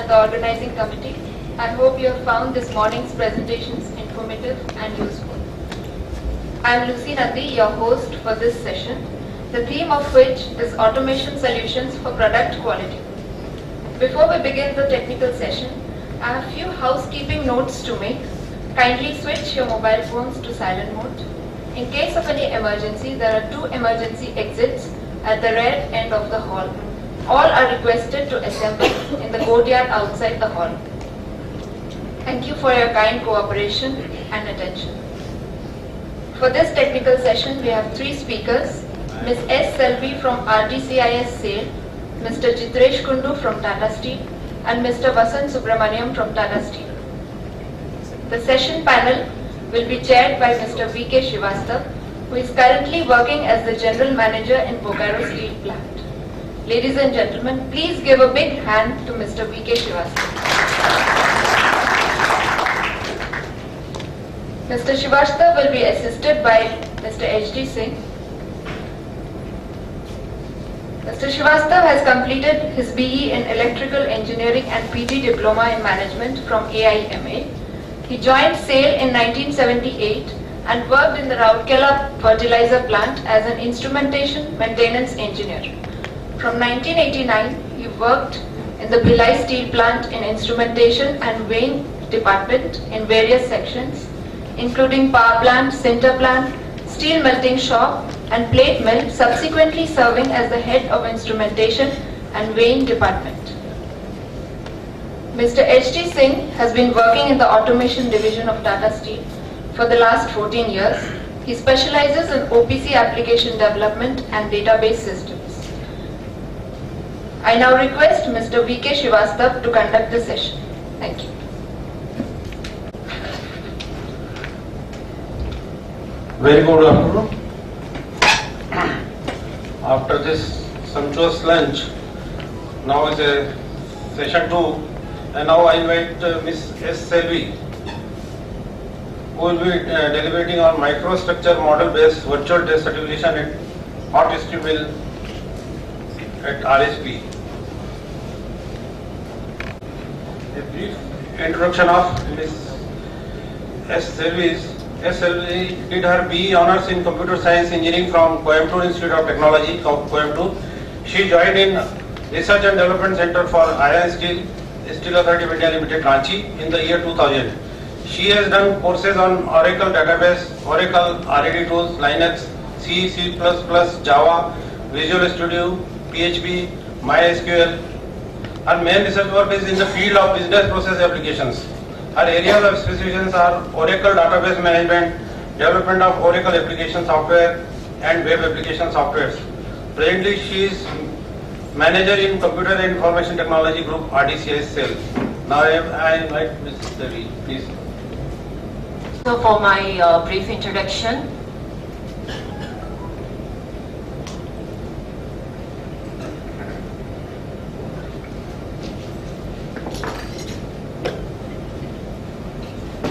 and the organizing committee. I hope you have found this morning's presentations informative and useful. I am Lucy Nandi, your host for this session, the theme of which is Automation Solutions for Product Quality. Before we begin the technical session, I have a few housekeeping notes to make. Kindly switch your mobile phones to silent mode. In case of any emergency, there are 2 emergency exits at the rear end of the hall. All are requested to assemble in the courtyard outside the hall. Thank you for your kind cooperation and attention. For this technical session, we have 3 speakers, Ms. S. Selvi from RTCIS SAIL, Mr. Chitresh Kundu from Tata Steel, and Mr. Vasant Subramaniam from Tata Steel. The session panel will be chaired by Mr. V.K. Srivastava, who is currently working as the General Manager in Bokaro Steel Plant. Ladies and gentlemen, please give a big hand to Mr. V.K. Srivastava. Mr. Srivastava will be assisted by Mr. H.D. Singh. Mr. Srivastava has completed his BE in Electrical Engineering and PG Diploma in Management from AIMA. He joined SAIL in 1978 and worked in the Rourkela fertilizer plant as an instrumentation maintenance engineer. From 1989, he worked in the Bhilai steel plant in instrumentation and weighing department in various sections, including power plant, sinter plant, steel melting shop, and plate mill, subsequently serving as the head of instrumentation and weighing department. Mr. H.D. Singh has been working in the automation division of Tata Steel for the last 14 years. He specializes in OPC application development and database systems. I now request Mr. V.K. Srivastava to conduct the session. Thank you. Very good afternoon. After this sumptuous lunch, now is a session 2. And now I invite Ms. S. Selvi, who will be deliberating on microstructure model-based virtual test certification at hot strip mill at RSP. A brief introduction of Ms. S. Selvi. S. Selvi did her BE Honours in Computer Science Engineering from Coimbatore Institute of Technology, Coimbatore. She joined in Research and Development Center for Iron Steel Authority of India Limited, Ranchi in the year 2000. She has done courses on Oracle database, Oracle RAD tools, Linux, C, C++, Java, Visual Studio, PHP, MySQL. Her main research work is in the field of business process applications. Her areas of specializations are Oracle database management, development of Oracle application software, and web application softwares. Presently, she is Manager in Computer and Information Technology Group, RTCIS SAIL. Now I invite Ms. Selvi, please. So for my brief introduction,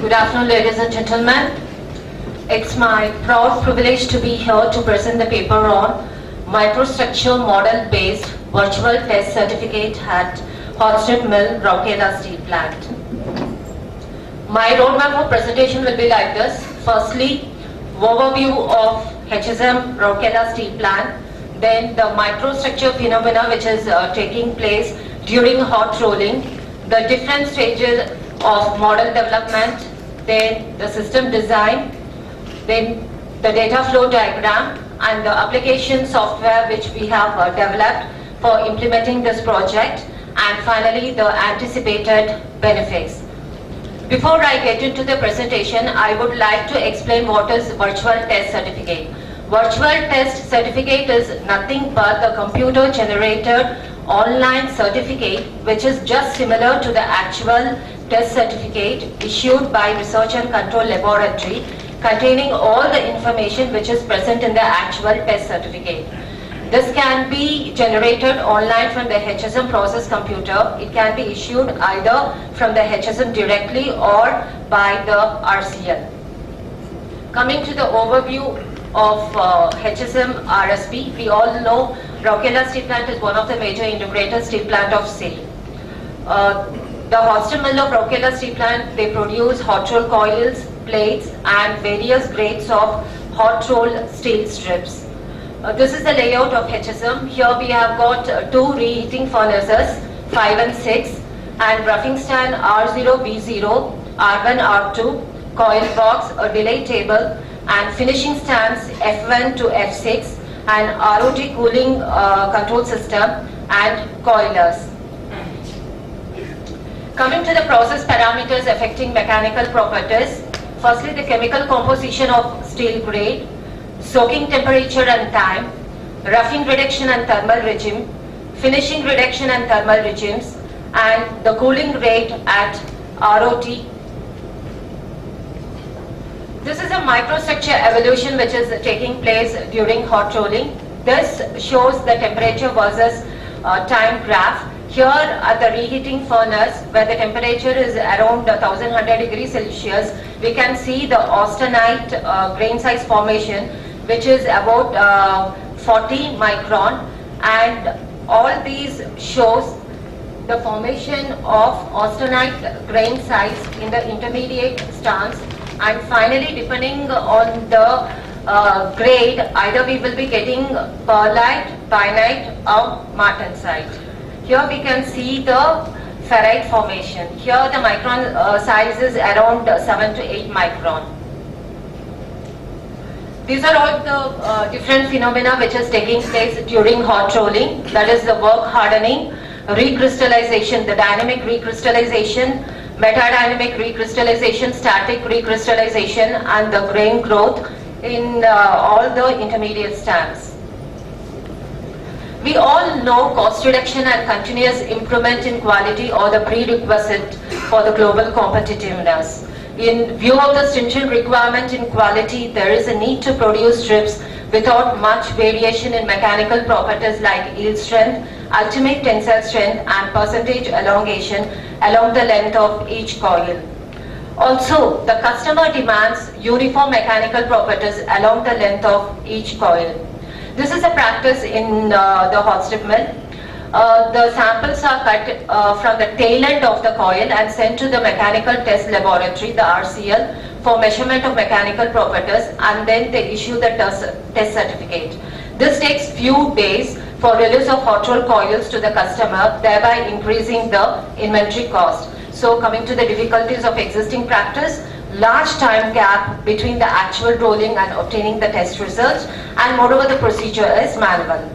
good afternoon, ladies and gentlemen. It's my proud privilege to be here to present the paper on microstructure model-based virtual test certificate at hot strip mill, Rourkela steel plant. My roadmap for presentation will be like this. Firstly, overview of HSM Rourkela steel plant, then the microstructure phenomena which is taking place during hot rolling, the different stages of model development, then the system design, then the data flow diagram, and the application software which we have developed for implementing this project, and finally the anticipated benefits. Before I get into the presentation, I would like to explain what is virtual test certificate. Virtual test certificate is nothing but the computer generated online certificate which is just similar to the actual test certificate issued by Research and Control Laboratory, containing all the information which is present in the actual test certificate. This can be generated online from the HSM process computer. It can be issued either from the HSM directly or by the RCL. Coming to the overview of HSM RSP, we all know Rourkela Steel Plant is one of the major integrated steel plant of SAIL. The Hostel Mill of Rourkela Steel Plant, they produce hot roll coils, plates and various grades of hot roll steel strips. This is the layout of HSM. Here we have got two reheating furnaces, 5 and 6, and roughing stand R0, B0, R1, R2, coil box, a delay table, and finishing stands F1 to F6, and ROT cooling control system, and coilers. Coming to the process parameters affecting mechanical properties, firstly the chemical composition of steel grade, soaking temperature and time, roughing reduction and thermal regime, finishing reduction and thermal regimes, and the cooling rate at ROT. This is a microstructure evolution which is taking place during hot rolling. This shows the temperature versus time graph. Here at the reheating furnace, where the temperature is around 1100 degrees Celsius, we can see the austenite grain size formation, which is about 40 micron, and all these shows the formation of austenite grain size in the intermediate stance, and finally depending on the grade, either we will be getting pearlite, bainite or martensite. Here we can see the ferrite formation. Here the micron size is around 7 to 8 micron. These are all the different phenomena which is taking place during hot rolling. That is the work hardening, recrystallization, the dynamic recrystallization, metadynamic recrystallization, static recrystallization, and the grain growth in all the intermediate stands. We all know cost reduction and continuous improvement in quality are the prerequisite for the global competitiveness. In view of the stringent requirement in quality, there is a need to produce strips without much variation in mechanical properties like yield strength, ultimate tensile strength, and percentage elongation along the length of each coil. Also, the customer demands uniform mechanical properties along the length of each coil. This is a practice in the hot strip mill. The samples are cut from the tail end of the coil and sent to the mechanical test laboratory, the RCL, for measurement of mechanical properties, and then they issue the test certificate. This takes few days for release of hot roll coils to the customer, thereby increasing the inventory cost. So coming to the difficulties of existing practice, large time gap between the actual rolling and obtaining the test results, and moreover the procedure is manual.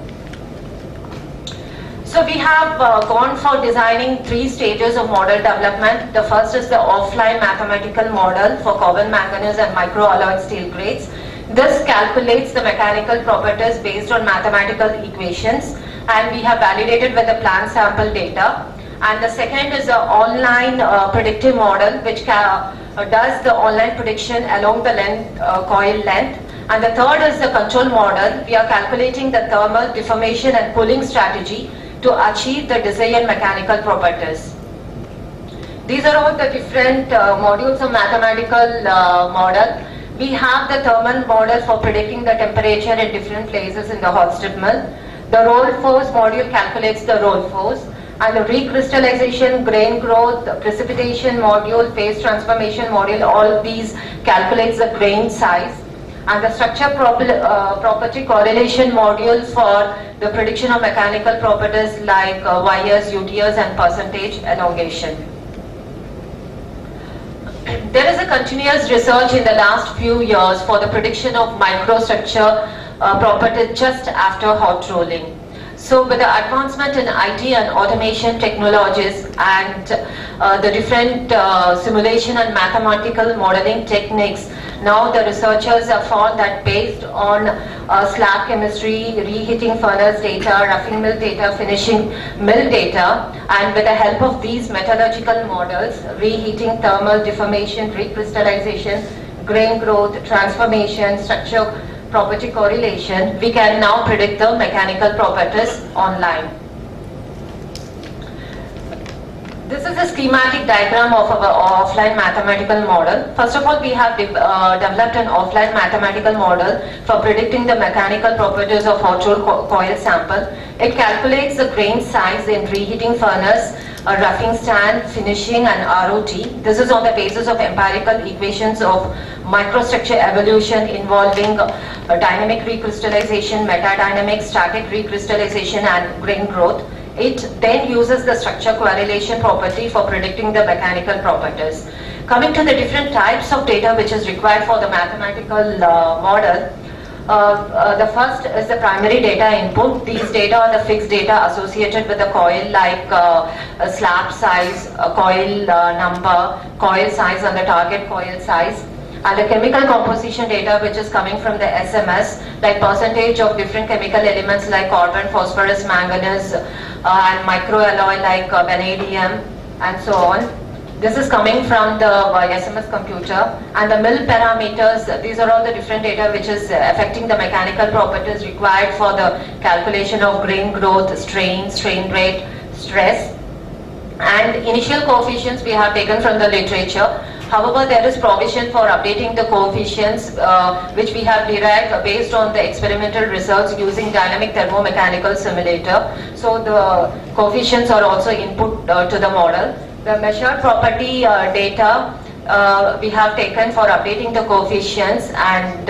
So we have gone for designing 3 stages of model development. The first is the offline mathematical model for carbon, manganese and microalloy steel grades. This calculates the mechanical properties based on mathematical equations, and we have validated with the plant sample data. And the second is the online predictive model, which does the online prediction along the coil length. And the third is the control model. We are calculating the thermal deformation and pulling strategy to achieve the desired mechanical properties. These are all the different modules of mathematical model. We have the thermal model for predicting the temperature in different places in the hot strip mill. The roll force module calculates the roll force, and the recrystallization, grain growth, precipitation module, phase transformation module, all these calculates the grain size. And the structure property correlation module for the prediction of mechanical properties like Y-years, UT-years and percentage elongation. There is a continuous research in the last few years for the prediction of microstructure properties just after hot rolling. So with the advancement in IT and automation technologies and the different simulation and mathematical modeling techniques, now the researchers have found that based on slab chemistry, reheating furnace data, roughing mill data, finishing mill data, and with the help of these metallurgical models, reheating, thermal deformation, recrystallization, grain growth, transformation, structure property correlation, we can now predict the mechanical properties online. This is a schematic diagram of our offline mathematical model. First of all, we have developed an offline mathematical model for predicting the mechanical properties of hot roll coil sample. It calculates the grain size in reheating furnace roughing stand, finishing and ROT. This is on the basis of empirical equations of microstructure evolution involving dynamic recrystallization, metadynamics, static recrystallization and grain growth. It then uses the structure correlation property for predicting the mechanical properties. Coming to the different types of data which is required for the mathematical model, the first is the primary data input. These data are the fixed data associated with the coil, like slab size, coil number, coil size and the target coil size. And the chemical composition data which is coming from the SMS, like percentage of different chemical elements like carbon, phosphorus, manganese, and microalloy like vanadium and so on. This is coming from the SMS computer. And the mill parameters, these are all the different data which is affecting the mechanical properties required for the calculation of grain growth, strain rate, stress. And initial coefficients we have taken from the literature. However, there is provision for updating the coefficients which we have derived based on the experimental results using dynamic thermomechanical simulator. So the coefficients are also input to the model. The measured property data we have taken for updating the coefficients and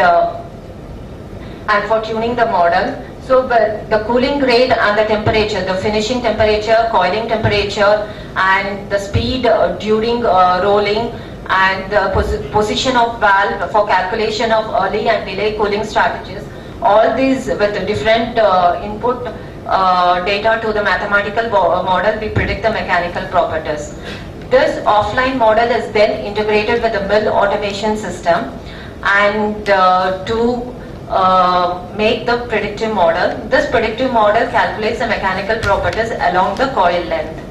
for tuning the model. So the cooling rate and the temperature, the finishing temperature, coiling temperature and the speed during rolling and the position of valve for calculation of early and delay cooling strategies. All these with the different input data to the mathematical model, we predict the mechanical properties. This offline model is then integrated with the mill automation system and to make the predictive model. This predictive model calculates the mechanical properties along the coil length.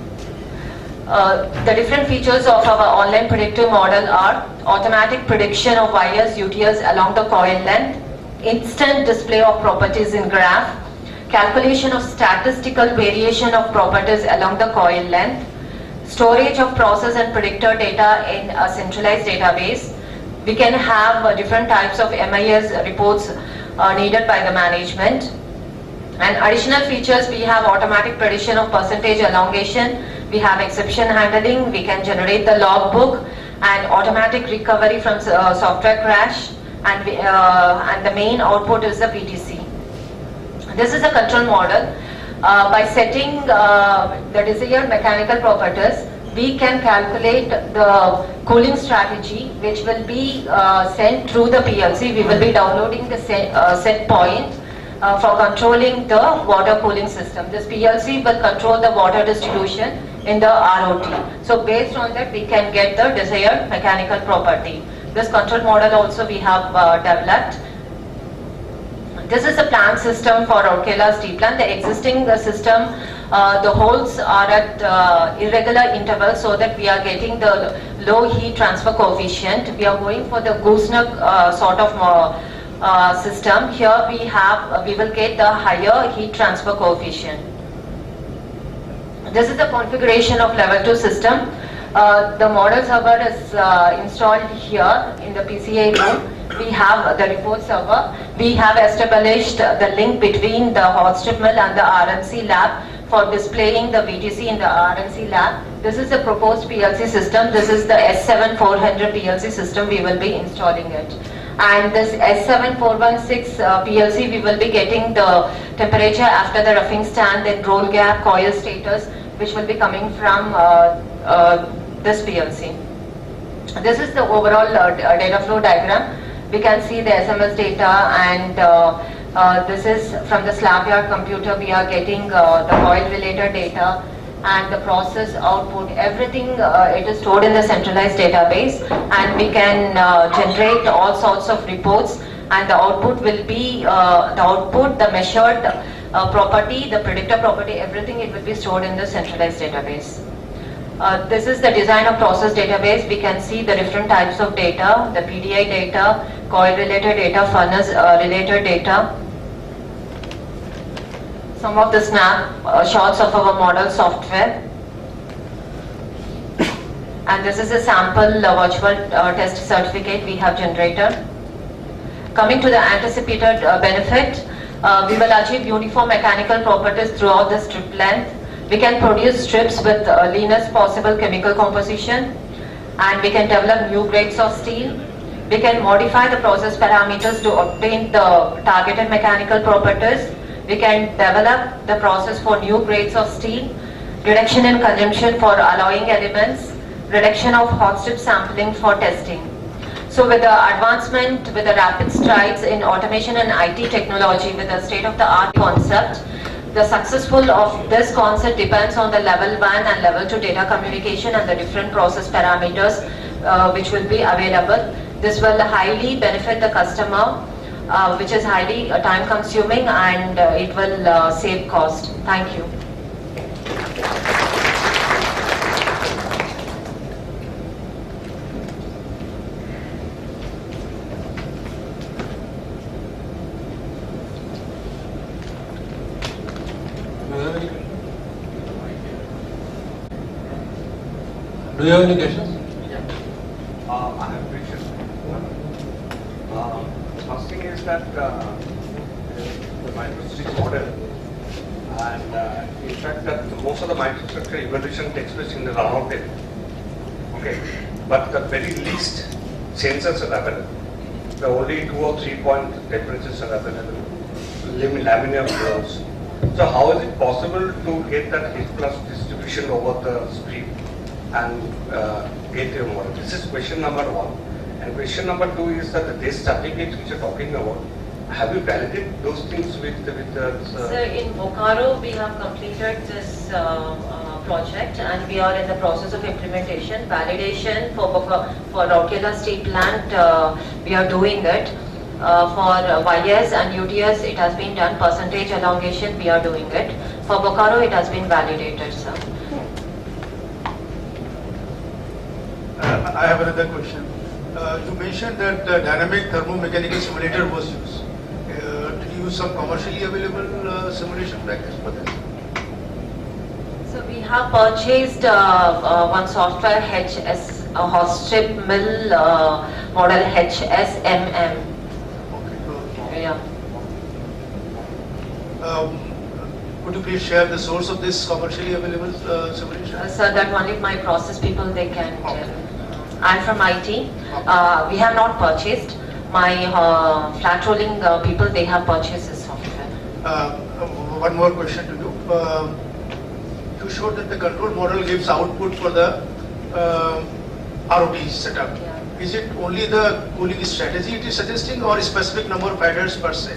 The different features of our online predictive model are automatic prediction of YS, UTS along the coil length, instant display of properties in graph, calculation of statistical variation of properties along the coil length, storage of process and predictor data in a centralized database. We can have different types of MIS reports needed by the management. And additional features, we have automatic prediction of percentage elongation, we have exception handling, we can generate the logbook and automatic recovery from software crash, and the main output is the PTC. This is a control model. By setting the desired mechanical properties, we can calculate the cooling strategy which will be sent through the PLC. We will be downloading the set point for controlling the water cooling system. This PLC will control the water distribution in the ROT. So based on that we can get the desired mechanical property. This control model also we have developed. This is the plant system for Rourkela Steel Plant. The existing system, the holes are at irregular intervals so that we are getting the low heat transfer coefficient. We are going for the gooseneck sort of system. Here we will get the higher heat transfer coefficient. This is the configuration of level 2 system. The model server is installed here in the PCA room. We have the report server. We have established the link between the hot strip mill and the RMC lab for displaying the VTC in the RMC lab. This is the proposed PLC system. This is the S7400 PLC system. We will be installing it. And this S7416 PLC, we will be getting the temperature after the roughing stand, then roll gap, coil status, which will be coming from this PLC. This is the overall data flow diagram. We can see the SMS data, and this is from the slab yard computer. We are getting the coil related data and the process output. Everything it is stored in the centralized database, and we can generate all sorts of reports, and the output will be the measured property, the predictor property, everything it will be stored in the centralized database. This is the design of process database. We can see the different types of data, the PDI data, coil related data, furnace related data. Some of the snap shots of our model software. And this is a sample virtual test certificate we have generated. Coming to the anticipated benefit, we will achieve uniform mechanical properties throughout the strip length. We can produce strips with leanest possible chemical composition, and we can develop new grades of steel. We can modify the process parameters to obtain the targeted mechanical properties. We can develop the process for new grades of steel, reduction in consumption for alloying elements, reduction of hot strip sampling for testing. So with the advancement, with the rapid strides in automation and IT technology, with the state-of-the-art concept, the successful of this concept depends on the level 1 and level 2 data communication and the different process parameters which will be available. This will highly benefit the customer, which is highly time consuming, and it will save cost. Thank you. Do you have any questions? I have a question. First thing is that the microstructure model, and in fact that most of the microstructure evolution takes place in the runout area. Okay, but the very least sensors are available. The only 2 or 3 point temperatures are available. Laminar flows. So how is it possible to get that H plus distribution over the stream and get your model? This is question number 1. And question number 2 is that the test certificates which you're talking about, have you validated those things with the Sir, in Bokaro we have completed this project, and we are in the process of implementation. Validation for Rourkela Steel Plant, we are doing it. For YS and UTS it has been done. Percentage elongation we are doing it. For Bokaro it has been validated, sir. I have another question. You mentioned that dynamic thermomechanical simulator was used. Did you use some commercially available simulation practice for this? So we have purchased one software HS, a hot strip mill model HSMM. Okay. Yeah. Could you please share the source of this commercially available simulation? Sir, that only my process people they can tell. I'm from IT. We have not purchased. My flat rolling people, they have purchased this software. One more question to you. You showed that the control model gives output for the ROT setup. Yeah. Is it only the cooling strategy it is suggesting, or a specific number of headers per se?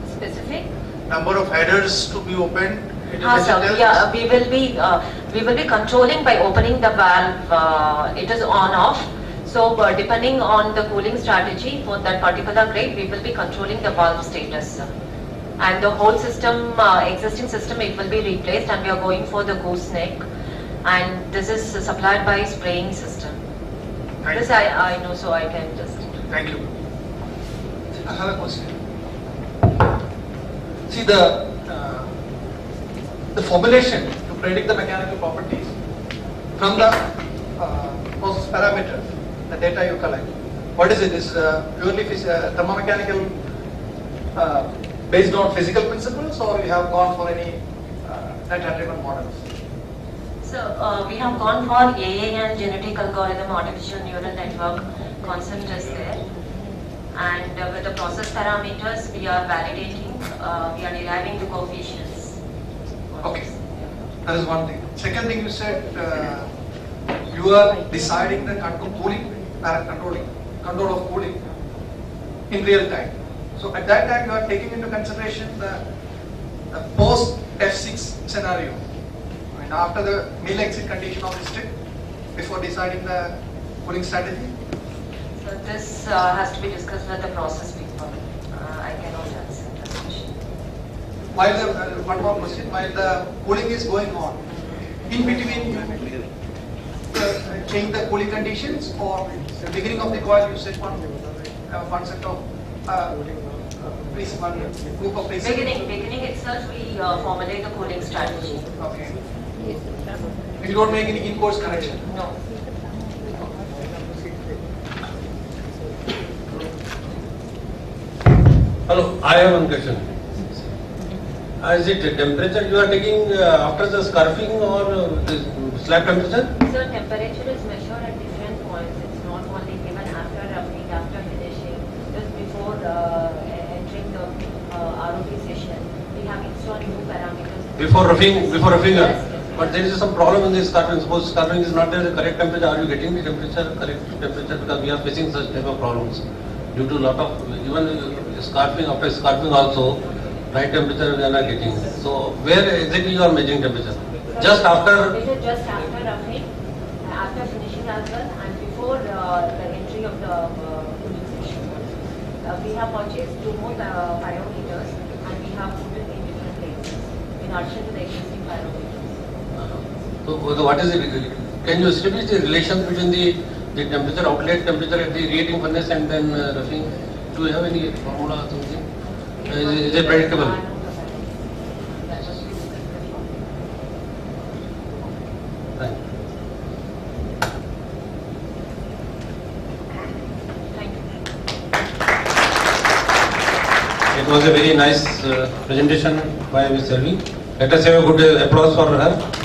Specific? Number of headers to be opened? Sir, yeah, we will be controlling by opening the valve. It is on off. So depending on the cooling strategy for that particular grade, we will be controlling the valve status. And the whole system, existing system, it will be replaced, and we are going for the gooseneck. And this is supplied by spraying system. This I know, so I can just. Thank you. I have a question. See the formulation to predict the mechanical properties from the process parameters, the data you collect. What is it? Is purely thermomechanical based on physical principles, or you have gone for any data-driven models? So we have gone for AA and genetic algorithm, artificial neural network concept is there. And with the process parameters, we are validating, we are deriving the coefficients. Okay, that is one thing. Second thing, you said you are deciding the control of cooling in real time. So at that time, you are taking into consideration the post F6 scenario. I mean, after the mill exit condition of the strip, before deciding the cooling strategy. So this has to be discussed with the process people. I cannot answer this question. While one more question, while the cooling is going on, in between you change the cooling conditions, or the beginning of the coil you set one set of one group of principles? Beginning itself, we formulate the cooling strategy. Okay. You don't make any in-course correction? No. Hello, I have one question. Is it the temperature you are taking after the scarfing or the slab temperature? So temperature is measured at different points. It's not only given after roughing, after finishing, just before entering the ROP session. We have installed new parameters. Before roughing up. Yes, yes. But there is some problem in the scarfing. Suppose scarfing is not there, the correct temperature. Are you getting the correct temperature? Because we are facing such type of problems due to lot of even scarfing. After scarfing also, right temperature we are not getting. So where exactly you are measuring temperature? Just after. It is just after roughing, after finishing as well, and before the entry of the cooling session. We have purchased 2 more pyrometers, and we have put it in different places in addition to the existing pyrometers. So what is it? Can you establish the relation between the temperature, outlet temperature at the reheating furnace and then roughing? Do you have any formula or something? Is it predictable? Thank you. Thank you. It was a very nice presentation by Ms. Selvi. Let us have a good applause for her.